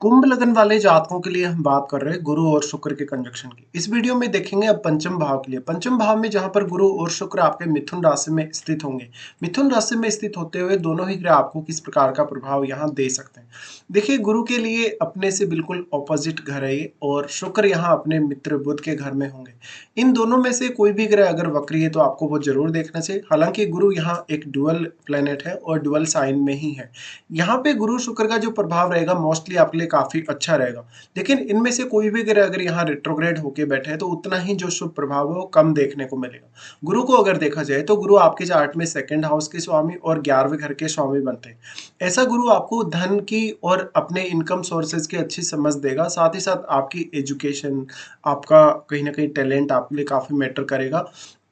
कुंभ लगन वाले जातकों के लिए हम बात कर रहे हैं गुरु और शुक्र के कंजक्शन की। इस वीडियो में देखेंगे अब पंचम भाव के लिए। पंचम भाव में जहां पर गुरु और शुक्र आपके मिथुन राशि में स्थित होंगे। मिथुन राशि में स्थित होते हुए दोनों ही ग्रह आपको किस प्रकार का प्रभाव यहां दे सकते हैं। देखिए, गुरु के लिए अपने से बिल्कुल ऑपोजिट घर है ये, और शुक्र यहाँ अपने मित्र बुध के घर में होंगे। इन दोनों में से कोई भी ग्रह अगर वक्री है तो आपको वो जरूर देखना चाहिए। हालांकि गुरु यहाँ एक डुअल प्लेनेट है और डुअल साइन में ही है। यहाँ पे गुरु शुक्र का जो प्रभाव रहेगा मोस्टली आपके लिए काफी अच्छा रहेगा। लेकिन इनमें से कोई भी ग्रह अगर यहाँ रेट्रोग्रेड होके बैठे है तो उतना ही जो शुभ प्रभाव है वो कम देखने को मिलेगा। गुरु को अगर देखा जाए तो गुरु आपके चार्ट में सेकंड हाउस के स्वामी और 11वें घर के स्वामी बनते हैं। ऐसा गुरु आपको धन की और अपने इनकम सोर्सेज की अच्छी समझ देगा। साथ ही साथ आपकी एजुकेशन, आपका कहीं ना कहीं टैलेंट आपके लिए काफी मैटर करेगा।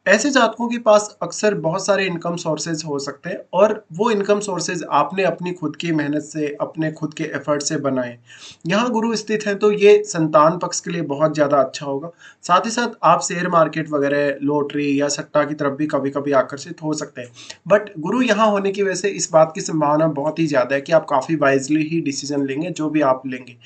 ऐसे जातकों के पास अक्सर बहुत सारे इनकम सोर्सेज हो सकते हैं, और वो इनकम सोर्सेज आपने अपनी खुद की मेहनत से, अपने खुद के एफर्ट से बनाए। यहाँ गुरु स्थित है तो ये संतान पक्ष के लिए बहुत ज़्यादा अच्छा होगा। साथ ही साथ आप शेयर मार्केट वगैरह, लॉटरी या सट्टा की तरफ भी कभी कभी आकर्षित हो सकते हैं। बट गुरु यहाँ होने की वजह से इस बात की संभावना बहुत ही ज़्यादा है कि आप काफ़ी वाइजली ही डिसीजन लेंगे जो भी आप लेंगे।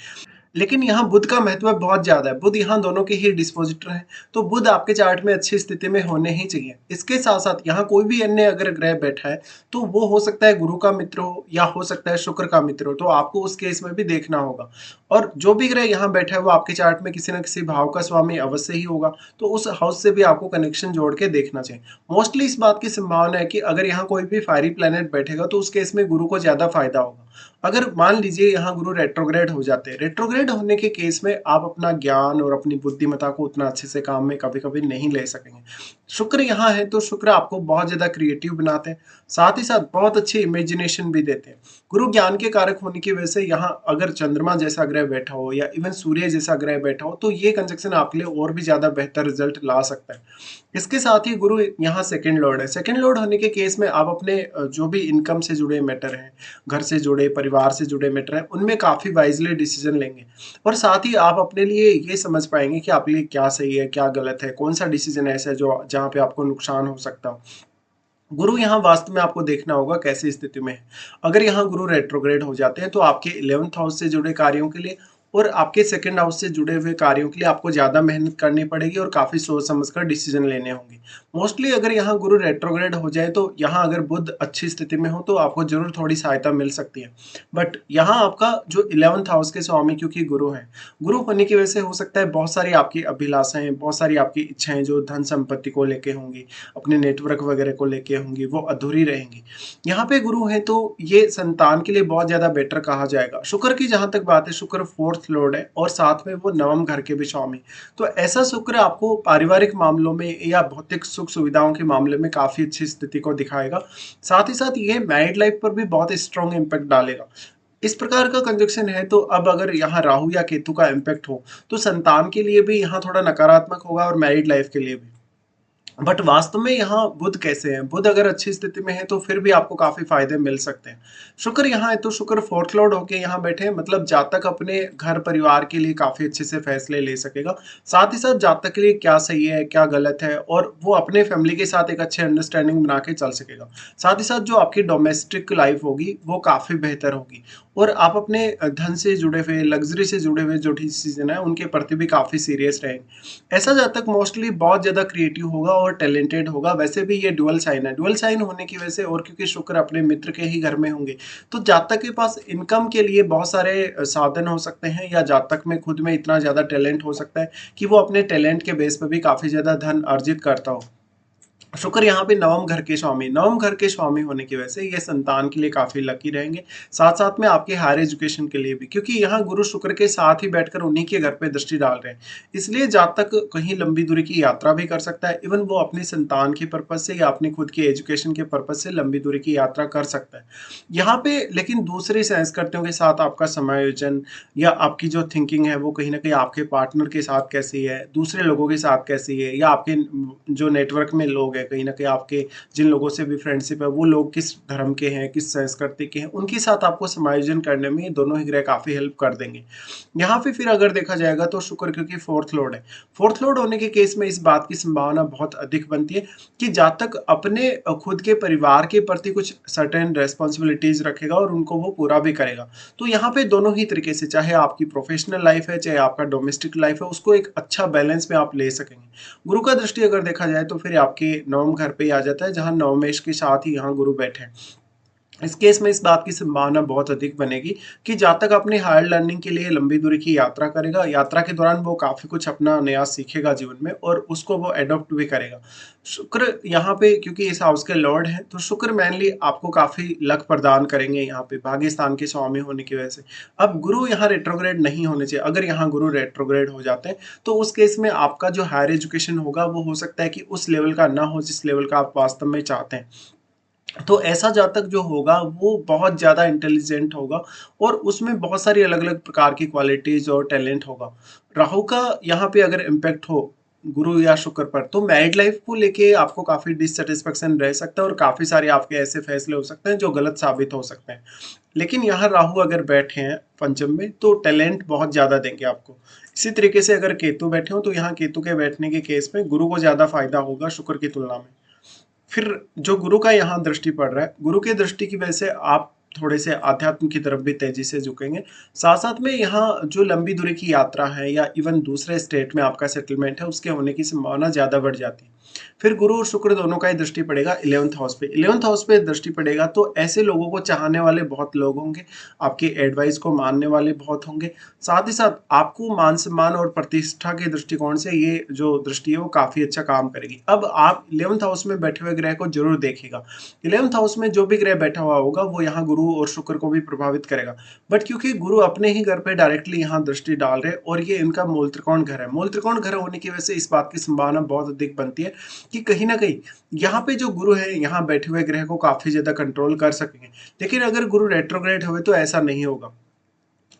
लेकिन यहाँ बुध का महत्व बहुत ज्यादा है। बुध यहाँ दोनों के ही डिस्पोजिटर हैं, तो बुध आपके चार्ट में अच्छी स्थिति में होने ही चाहिए। इसके साथ साथ यहाँ कोई भी अन्य अगर ग्रह बैठा है तो वो हो सकता है गुरु का मित्र हो या हो सकता है शुक्र का मित्र हो, तो आपको उस केस में भी देखना होगा। और जो भी ग्रह यहाँ बैठा है वो आपके चार्ट में किसी न किसी भाव का स्वामी अवश्य ही होगा, तो उस हाउस से भी आपको कनेक्शन जोड़ के देखना चाहिए। मोस्टली इस बात की संभावना है कि अगर यहाँ कोई भी फायरी प्लेनेट बैठेगा तो उस केस में गुरु को ज्यादा फायदा होगा। अगर मान लीजिए यहाँ गुरु रेट्रोग्रेड हो जाते हैं, रेट्रोग्रेड होने के केस में आप अपना ज्ञान और अपनी बुद्धिमत्ता को उतना अच्छे से काम में कभी कभी नहीं ले सकेंगे। शुक्र यहाँ है तो शुक्र आपको बहुत ज्यादा क्रिएटिव बनाते हैं, साथ ही साथ बहुत अच्छी इमेजिनेशन भी देते हैं। गुरु ज्ञान के कारक होने की वजह से यहाँ अगर चंद्रमा जैसा ग्रह बैठा हो या इवन सूर्य जैसा ग्रह बैठा हो तो ये कंजक्शन आपके लिए और भी ज्यादा बेहतर रिजल्ट ला सकता है। इसके साथ ही गुरु यहाँ सेकंड लॉर्ड है। सेकंड लॉर्ड होने के केस में आप अपने जो भी इनकम से जुड़े मैटर हैं, घर से जुड़े, परिवार से जुड़े मैटर हैं, उनमें काफ़ी वाइजली डिसीजन लेंगे। और साथ ही आप अपने लिए ये समझ पाएंगे कि आपके लिए क्या सही है, क्या गलत है, कौन सा डिसीजन ऐसा है जो जहाँ पे आपको नुकसान हो सकता हो। गुरु यहाँ वास्तव में आपको देखना होगा कैसी स्थिति में है। अगर यहाँ गुरु रेट्रोग्रेड हो जाते हैं तो आपके 11th हाउस से जुड़े कार्यों के लिए और आपके सेकंड हाउस से जुड़े हुए कार्यों के लिए आपको ज़्यादा मेहनत करनी पड़ेगी और काफ़ी सोच समझ कर डिसीजन लेने होंगे। मोस्टली अगर यहाँ गुरु रेट्रोग्रेड हो जाए तो यहाँ अगर बुध अच्छी स्थिति में हो तो आपको जरूर थोड़ी सहायता मिल सकती है। बट यहाँ आपका जो 11th हाउस के स्वामी क्योंकि गुरु है, गुरु होने की वजह से हो सकता है बहुत सारी आपकी अभिलाषाएं, बहुत सारी आपकी इच्छाएं जो धन संपत्ति को लेके होंगी, अपने नेटवर्क वगैरह को लेके होंगी, वो अधूरी रहेंगी। यहाँ पे गुरु है तो ये संतान के लिए बहुत ज्यादा बेटर कहा जाएगा। शुक्र की जहां तक बात है, शुक्र फोर्थ लॉर्ड है और साथ में वो नवम घर के भी स्वामी। तो ऐसा शुक्र आपको पारिवारिक मामलों में या भौतिक सुख सुविधाओं के मामले में काफी अच्छी स्थिति को दिखाएगा। साथ ही साथ ये मैरिड लाइफ पर भी बहुत स्ट्रॉन्ग इम्पैक्ट डालेगा। इस प्रकार का कंजक्शन है तो अब अगर यहाँ राहु या केतु का इम्पैक्ट हो तो संतान के लिए भी यहाँ थोड़ा नकारात्मक होगा और मैरिड लाइफ के लिए भी। बट वास्तव में यहाँ बुध कैसे हैं, बुध अगर अच्छी स्थिति में है तो फिर भी आपको काफी फायदे मिल सकते हैं। शुक्र यहाँ है तो शुक्र फोर्थ लॉर्ड होके यहाँ बैठे हैं, मतलब जातक अपने घर परिवार के लिए काफी अच्छे से फैसले ले सकेगा। साथ ही साथ जातक के लिए क्या सही है क्या गलत है, और वो अपने फैमिली के साथ एक अच्छे अंडरस्टैंडिंग बना के चल सकेगा। साथ ही साथ जो आपकी डोमेस्टिक लाइफ होगी वो काफी बेहतर होगी, और आप अपने धन से जुड़े हुए, लग्जरी से जुड़े हुए जो डिसीजन है उनके प्रति भी काफी सीरियस रहेंगे। ऐसा जातक मोस्टली बहुत ज्यादा क्रिएटिव होगा और टैलेंटेड होगा। वैसे भी ये डुअल साइन है, डुअल साइन होने की वजह से और क्योंकि शुक्र अपने मित्र के ही घर में होंगे तो जातक के पास इनकम के लिए बहुत सारे साधन हो सकते हैं, या जातक में खुद में इतना ज्यादा टैलेंट हो सकता है कि वो अपने टैलेंट के बेस पर भी काफी ज्यादा धन अर्जित करता हो। शुक्र यहाँ पे नवम घर के स्वामी, नवम घर के स्वामी होने की वजह से ये संतान के लिए काफी लकी रहेंगे। साथ साथ में आपके हायर एजुकेशन के लिए भी, क्योंकि यहाँ गुरु शुक्र के साथ ही बैठकर उन्हीं के घर पे दृष्टि डाल रहे हैं। इसलिए जातक कहीं लंबी दूरी की यात्रा भी कर सकता है। इवन वो अपनी संतान के पर्पज से या अपनी खुद की एजुकेशन के पर्पज से लंबी दूरी की यात्रा कर सकता है यहाँ पे। लेकिन दूसरे संस्कृतियों के साथ आपका समायोजन या आपकी जो थिंकिंग है वो कहीं ना कहीं आपके पार्टनर के साथ कैसी है, दूसरे लोगों के साथ कैसी है, या आपके जो नेटवर्क में लोग गए, कहीं न कहीं आपके जिन लोगों से भी फ्रेंडशिप है, वो लोग किस धर्म के हैं, किस संस्कृति के हैं, उनके साथ आपको समायोजन करने में ये दोनों ही ग्रह काफ़ी हेल्प कर देंगे। यहाँ पे फिर अगर देखा जाएगा तो शुक्र क्योंकि 4th लॉर्ड है। 4th लॉर्ड होने के केस में इस बात की संभावना बहुत अधिक बनती है कि जातक अपने खुद के परिवार के प्रति कुछ सर्टेन रिस्पॉन्सिबिलिटीज़ रखेगा और उनको वो पूरा भी करेगा। तो यहाँ पे दोनों ही तरीके से, चाहे आपकी प्रोफेशनल लाइफ है, चाहे आपका डोमेस्टिक लाइफ है, उसको एक अच्छा बैलेंस में आप ले सकेंगे। गुरु का दृष्टि अगर देखा जाए तो फिर आपके नवम घर पे ही आ जाता है, जहाँ नवमेश के साथ ही यहाँ गुरु बैठे हैं। इस केस में इस बात की संभावना बहुत अधिक बनेगी कि जातक अपनी हायर लर्निंग के लिए लंबी दूरी की यात्रा करेगा। यात्रा के दौरान वो काफ़ी कुछ अपना नया सीखेगा जीवन में और उसको वो एडॉप्ट भी करेगा। शुक्र यहाँ पे क्योंकि इस हाउस के लॉर्ड हैं, तो शुक्र मेनली आपको काफ़ी लक प्रदान करेंगे यहाँ पे भाग्य स्थान के स्वामी होने की वजह से। अब गुरु यहाँ रेट्रोग्रेड नहीं होने चाहिए। अगर यहाँ गुरु रेट्रोग्रेड हो जाते हैं, तो उस केस में आपका जो हायर एजुकेशन होगा, वो हो सकता है कि उस लेवल का ना हो जिस लेवल का आप वास्तव में चाहते हैं। तो ऐसा जातक जो होगा वो बहुत ज़्यादा इंटेलिजेंट होगा और उसमें बहुत सारी अलग-अलग प्रकार की क्वालिटीज़ और टैलेंट होगा। राहु का यहाँ पे अगर इम्पैक्ट हो गुरु या शुक्र पर, तो मैरिड लाइफ को लेके आपको काफ़ी डिससैटिस्फैक्शन रह सकता है और काफ़ी सारे आपके ऐसे फैसले हो सकते हैं जो गलत साबित हो सकते हैं। लेकिन यहाँ राहु अगर बैठे हैं पंचम में, तो टैलेंट बहुत ज़्यादा देंगे आपको। इसी तरीके से अगर केतु बैठे हो, तो यहाँ केतु के बैठने के केस में गुरु को ज़्यादा फायदा होगा शुक्र की तुलना में। फिर जो गुरु का यहाँ दृष्टि पड़ रहा है, गुरु की दृष्टि की वजह से आप थोड़े से आध्यात्म की तरफ भी तेजी से झुकेंगे। साथ-साथ में यहाँ जो लंबी दूरी की यात्रा है या इवन दूसरे स्टेट में आपका सेटलमेंट है, उसके होने की संभावना ज़्यादा बढ़ जाती है। फिर गुरु और शुक्र दोनों का ही दृष्टि पड़ेगा 11th हाउस पे। 11th हाउस पे दृष्टि पड़ेगा तो ऐसे लोगों को चाहने वाले बहुत लोग होंगे, आपकी एडवाइस को मानने वाले बहुत होंगे। साथ ही साथ आपको मान-सम्मान और प्रतिष्ठा के दृष्टिकोण से ये जो दृष्टि है वो काफ़ी अच्छा काम करेगी। अब आप 11th हाउस में बैठे हुए ग्रह को ज़रूर देखिएगा। 11th हाउस में जो भी ग्रह बैठा हुआ होगा वो यहाँ गुरु और शुक्र को भी प्रभावित करेगा। बट क्योंकि गुरु अपने ही घर पे डायरेक्टली यहाँ दृष्टि डाल रहे हैं और ये इनका मूल त्रिकोण घर है। मूल त्रिकोण घर होने की वजह से इस बात की संभावना बहुत अधिक बनती है कि कहीं न कहीं यहाँ पे जो गुरु है, यहाँ बैठे हुए ग्रह को काफ़ी ज़्यादा कंट्रोल कर सकेंगे। लेकिन अगर गुरु रेट्रोग्रेड हुए तो ऐसा नहीं होगा।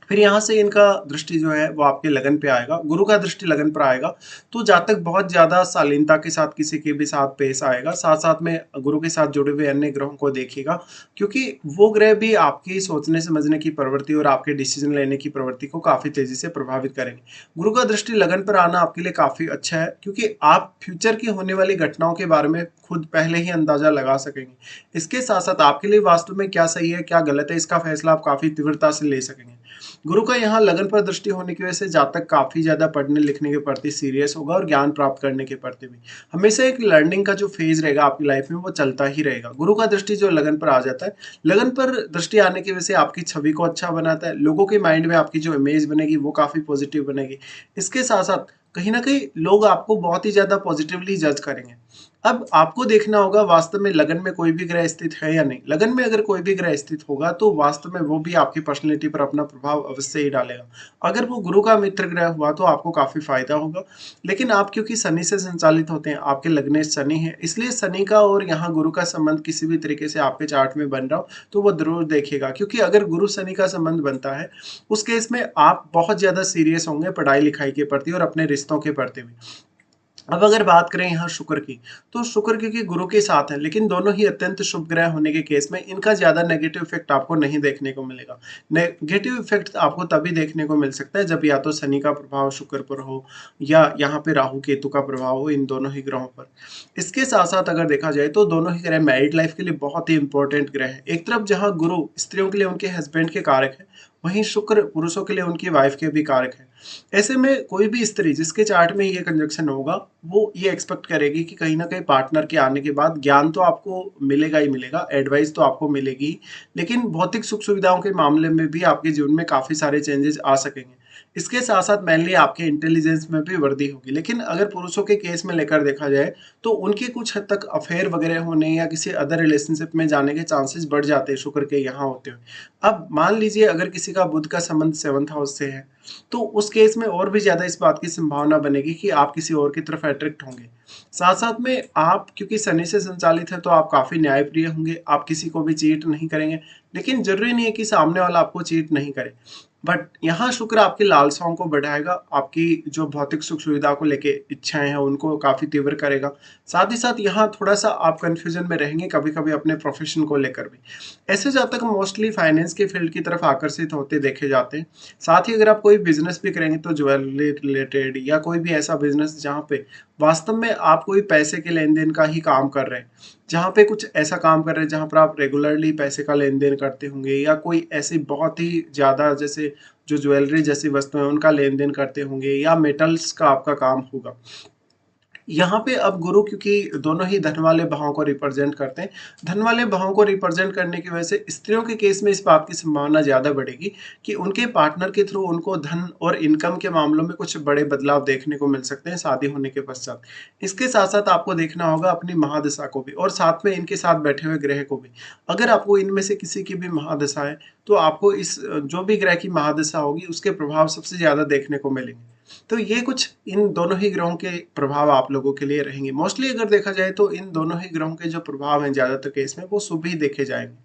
फिर यहाँ से इनका दृष्टि जो है वो आपके लगन पे आएगा, गुरु का दृष्टि लगन पर आएगा, तो जातक बहुत ज़्यादा शालीनता के साथ किसी के भी साथ पेश आएगा। साथ-साथ में गुरु के साथ जुड़े हुए अन्य ग्रहों को देखिएगा, क्योंकि वो ग्रह भी आपकी सोचने-समझने की प्रवृत्ति और आपके डिसीज़न लेने की प्रवृत्ति को काफ़ी तेज़ी से प्रभावित करेंगे। गुरु का दृष्टि लगन पर आना आपके लिए काफ़ी अच्छा है, क्योंकि आप फ्यूचर की होने वाली घटनाओं के बारे में खुद पहले ही अंदाज़ा लगा सकेंगे। इसके साथ-साथ आपके लिए वास्तव में क्या सही है, क्या गलत है, इसका फैसला आप काफ़ी तीव्रता से ले सकेंगे। गुरु का यहाँ लगन पर दृष्टि होने की वजह से जातक काफ़ी ज़्यादा पढ़ने लिखने के प्रति सीरियस होगा और ज्ञान प्राप्त करने के प्रति भी। हमेशा एक लर्निंग का जो फेज़ रहेगा आपकी लाइफ में वो चलता ही रहेगा। गुरु का दृष्टि जो लगन पर आ जाता है, लगन पर दृष्टि आने की वजह से आपकी छवि को अच्छा बनाता है, लोगों के माइंड में आपकी जो इमेज बनेगी वो काफ़ी पॉजिटिव बनेगी। इसके साथ-साथ कहीं न कहीं लोग आपको बहुत ही ज़्यादा पॉजिटिवली जज करेंगे। अब आपको देखना होगा वास्तव में लगन में कोई भी ग्रह स्थित है या नहीं। लगन में अगर कोई भी ग्रह स्थित होगा तो वास्तव में वो भी आपकी पर्सनैलिटी पर अपना प्रभाव अवश्य ही डालेगा। अगर वो गुरु का मित्र ग्रह हुआ तो आपको काफ़ी फ़ायदा होगा। लेकिन आप क्योंकि शनि से संचालित होते हैं, आपके लग्नेश शनि है, इसलिए शनि का और यहाँ गुरु का संबंध किसी भी तरीके से आपके चार्ट में बन रहा हो तो वो ज़रूर देखिएगा, क्योंकि अगर गुरु शनि का संबंध बनता है, उस केस में आप बहुत ज़्यादा सीरियस होंगे पढ़ाई-लिखाई के प्रति और अपने रिश्तों के प्रति भी। अब अगर बात करें यहाँ शुक्र की, तो शुक्र क्योंकि गुरु के साथ है, लेकिन दोनों ही अत्यंत शुभ ग्रह होने के केस में इनका ज़्यादा नेगेटिव इफेक्ट आपको नहीं देखने को मिलेगा। नेगेटिव इफेक्ट आपको तभी देखने को मिल सकता है जब या तो शनि का प्रभाव शुक्र पर हो या यहाँ पे राहु केतु का प्रभाव हो इन दोनों ही ग्रहों पर। इसके साथ-साथ अगर देखा जाए तो दोनों ही ग्रह मैरिड लाइफ के लिए बहुत ही इंपॉर्टेंट ग्रह हैं। एक तरफ जहाँ गुरु स्त्रियों के लिए उनके हस्बैंड के कारक हैं, वहीं शुक्र पुरुषों के लिए उनकी वाइफ के भी कारक हैं। ऐसे में कोई भी स्त्री जिसके चार्ट में ये कंजक्शन होगा, वो ये एक्सपेक्ट करेगी कि कहीं न कहीं पार्टनर के आने के बाद ज्ञान तो आपको मिलेगा ही मिलेगा, एडवाइस तो आपको मिलेगी ही, लेकिन भौतिक सुख-सुविधाओं के मामले में भी आपके जीवन में काफ़ी सारे चेंजेज़ आ सकेंगे। इसके साथ-साथ मेनली आपके इंटेलिजेंस में भी वृद्धि होगी। लेकिन अगर पुरुषों के केस में लेकर देखा जाए, तो उनके कुछ हद तक अफेयर वगैरह होने या किसी अदर रिलेशनशिप में जाने के चांसेस बढ़ जाते हैं शुक्र के यहाँ होते हुए। अब मान लीजिए अगर किसी का बुध का संबंध 7th हाउस से है, तो उस केस में और भी ज़्यादा इस बात की संभावना बनेगी कि आप किसी और की तरफ अट्रैक्ट होंगे। साथ-साथ में आप क्योंकि शनि से संचालित है तो आप काफ़ी न्यायप्रिय होंगे, आप किसी को भी चीट नहीं करेंगे, लेकिन ज़रूरी नहीं है कि सामने वाला आपको चीट नहीं करे। बट यहाँ शुक्र आपकी लालसाओं को बढ़ाएगा, आपकी जो भौतिक सुख सुविधा को लेके इच्छाएं हैं उनको काफी तीव्र करेगा। साथ ही साथ यहाँ थोड़ा सा आप कंफ्यूजन में रहेंगे कभी कभी अपने प्रोफेशन को लेकर भी। ऐसे जातक मोस्टली फाइनेंस के फील्ड की तरफ आकर्षित होते देखे जाते हैं। साथ ही अगर आप कोई बिजनेस भी करेंगे तो ज्वेलरी रिलेटेड या कोई भी ऐसा बिजनेस जहाँ पे वास्तव में आप कोई पैसे के लेन देन का ही काम कर रहे हैं, जहाँ पे कुछ ऐसा काम कर रहे हैं जहाँ पर आप रेगुलरली पैसे का लेन देन करते होंगे, या कोई ऐसी बहुत ही ज़्यादा जैसे जो ज्वेलरी जैसी वस्तुएं उनका लेन देन करते होंगे, या मेटल्स का आपका काम होगा। यहाँ पे अब गुरु क्योंकि दोनों ही धन वाले भावों को रिप्रेजेंट करते हैं, धन वाले भावों को रिप्रेजेंट करने की वजह से स्त्रियों के केस में इस बात की संभावना ज़्यादा बढ़ेगी कि उनके पार्टनर के थ्रू उनको धन और इनकम के मामलों में कुछ बड़े बदलाव देखने को मिल सकते हैं शादी होने के पश्चात। इसके साथ साथ आपको देखना होगा अपनी महादशा को भी, और साथ में इनके साथ बैठे हुए ग्रह को भी। अगर आपको इनमें से किसी की भी महादशा है तो आपको इस जो भी ग्रह की महादशा होगी उसके प्रभाव सबसे ज़्यादा देखने को मिलेंगे। तो ये कुछ इन दोनों ही ग्रहों के प्रभाव आप लोगों के लिए रहेंगे। मोस्टली अगर देखा जाए तो इन दोनों ही ग्रहों के जो प्रभाव हैं ज़्यादातर केस में वो शुभ ही देखे जाएंगे।